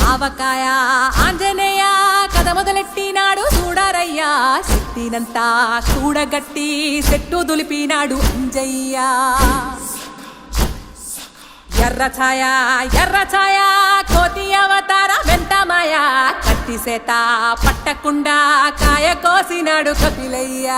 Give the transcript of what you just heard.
ఆవకాయ ఆంజనేయ కథ మొదలెట్టినాడు చూడారయ్యా శక్తినంతా చూడగట్టి చెట్టు దులిపినాడు అంజయ్య ఎర్ర ఛాయ కోతి అవతార వెంటమాయ కత్తి సేత పట్టకుండా కాయ కోసినాడు కపిలయ్య